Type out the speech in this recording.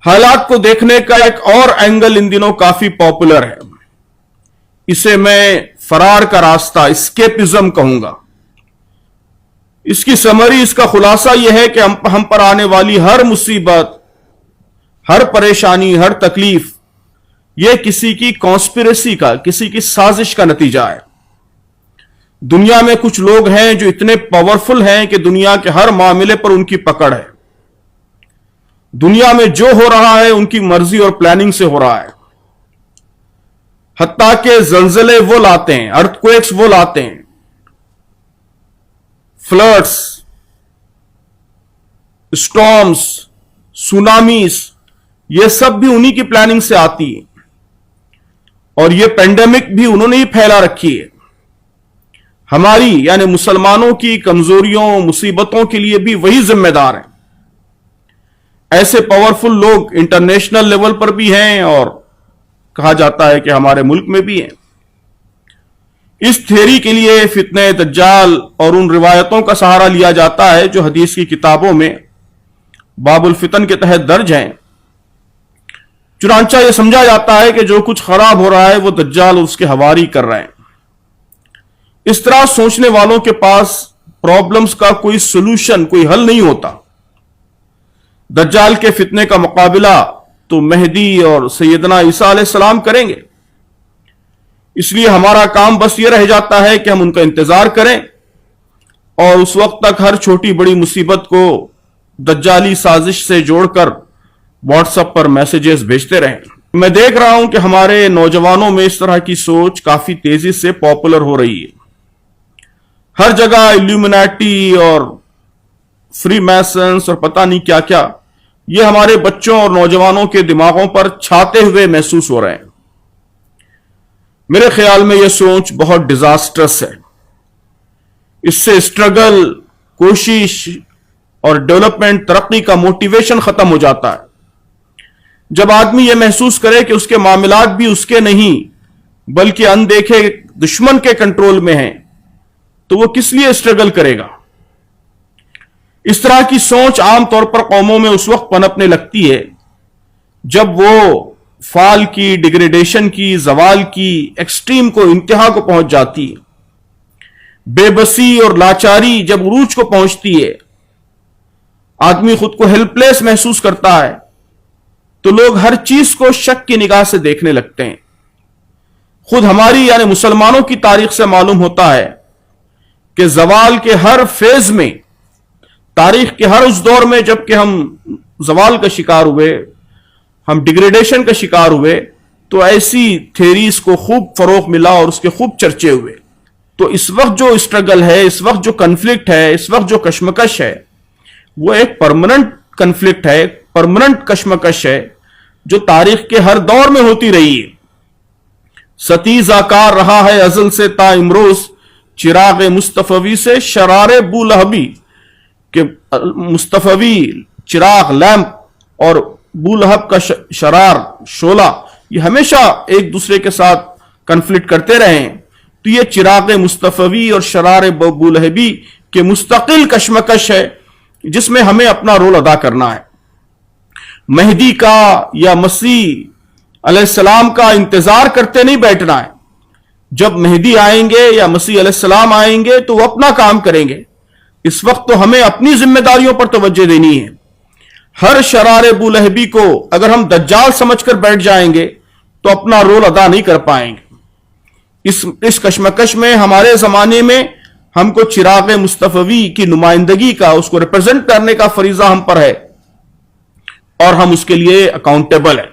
हालात को देखने का एक और एंगल इन दिनों काफी पॉपुलर है। इसे मैं फरार का रास्ता, एस्केपिज्म कहूंगा। इसकी समरी, इसका खुलासा यह है कि हम पर आने वाली हर मुसीबत, हर परेशानी, हर तकलीफ, यह किसी की कॉन्स्पिरेसी का, किसी की साजिश का नतीजा है। दुनिया में कुछ लोग हैं जो इतने पावरफुल हैं कि दुनिया के हर मामले पर उनकी पकड़ है। दुनिया में जो हो रहा है उनकी मर्जी और प्लानिंग से हो रहा है। हत्ता के जलजले वो लाते हैं, अर्थक्वेक्स वो लाते हैं, फ्लड्स, स्टॉर्म्स, सुनामीज, ये सब भी उन्हीं की प्लानिंग से आती है। और ये पेंडेमिक भी उन्होंने ही फैला रखी है। हमारी यानी मुसलमानों की कमजोरियों, मुसीबतों के लिए भी वही जिम्मेदार हैं। ऐसे पावरफुल लोग इंटरनेशनल लेवल पर भी हैं और कहा जाता है कि हमारे मुल्क में भी हैं। इस थ्योरी के लिए फितने दज्जाल और उन रिवायतों का सहारा लिया जाता है जो हदीस की किताबों में बाबुल फितन के तहत दर्ज हैं। चुनांचा यह समझा जाता है कि जो कुछ खराब हो रहा है वो दज्जाल उसके हवारी कर रहे हैं। इस तरह सोचने वालों के पास प्रॉब्लम्स का कोई सोल्यूशन, कोई हल नहीं होता। दज्जाल के फितने का मुकाबला तो मेहदी और सैयदना ईसा अलैहिस्सलाम करेंगे। इसलिए हमारा काम बस ये रह जाता है कि हम उनका इंतजार करें और उस वक्त तक हर छोटी बड़ी मुसीबत को दज्जाली साजिश से जोड़कर व्हाट्सएप पर मैसेजेस भेजते रहें। मैं देख रहा हूं कि हमारे नौजवानों में इस तरह की सोच काफी तेजी से पॉपुलर हो रही है। हर जगह इल्यूमिनाटी और फ्री मैसन्स और पता नहीं क्या क्या, ये हमारे बच्चों और नौजवानों के दिमागों पर छाते हुए महसूस हो रहे हैं। मेरे ख्याल में यह सोच बहुत डिजास्टरस है। इससे स्ट्रगल, कोशिश और डेवलपमेंट, तरक्की का मोटिवेशन खत्म हो जाता है। जब आदमी यह महसूस करे कि उसके मामलात भी उसके नहीं बल्कि अनदेखे दुश्मन के कंट्रोल में हैं, तो वो किस लिए स्ट्रगल करेगा। इस तरह की सोच आमतौर पर कौमों में उस वक्त पनपने लगती है जब वो फाल की, डिग्रेडेशन की, जवाल की एक्सट्रीम को, इंतहा को पहुंच जाती है। बेबसी और लाचारी जब उरूज को पहुंचती है, आदमी खुद को हेल्पलेस महसूस करता है, तो लोग हर चीज को शक की निगाह से देखने लगते हैं। खुद हमारी यानी मुसलमानों की तारीख से मालूम होता है कि जवाल के हर फेज में, तारीख के हर उस दौर में जबकि हम जवाल का शिकार हुए, हम डिग्रेडेशन का शिकार हुए, तो ऐसी थ्योरीज को खूब फरोग मिला और उसके खूब चर्चे हुए। तो इस वक्त जो स्ट्रगल है, इस वक्त जो कन्फ्लिक्ट है, इस वक्त जो कश्मकश है, वो एक परमानेंट कन्फ्लिक्ट है, परमानेंट कश्मकश है जो तारीख के हर दौर में होती रही है। सतीज आकार रहा है अजल से ता इमरोज, चिराग मुस्तफवी से शरारे बूलहबी, कि मुस्तफवी चिराग, लैंप, और बूलहब का शरार, शोला, ये हमेशा एक दूसरे के साथ कन्फ्लिक्ट करते रहे हैं। तो ये चिराग मुस्तफवी और शरार बूलहबी के मुस्तकिल कश्मकश है जिसमें हमें अपना रोल अदा करना है। मेहदी का या मसीह अलैहिस्सलाम का इंतजार करते नहीं बैठना है। जब मेहदी आएंगे या मसीह अलैहिस्सलाम आएंगे तो वो अपना काम करेंगे। इस वक्त तो हमें अपनी जिम्मेदारियों पर तवज्जो देनी है। हर शरारे बुलहबी को अगर हम दज्जाल समझकर बैठ जाएंगे तो अपना रोल अदा नहीं कर पाएंगे। इस कश्मकश में हमारे जमाने में हमको चिराग मुस्तफवी की नुमाइंदगी का, उसको रिप्रेजेंट करने का फरीजा हम पर है और हम उसके लिए अकाउंटेबल हैं।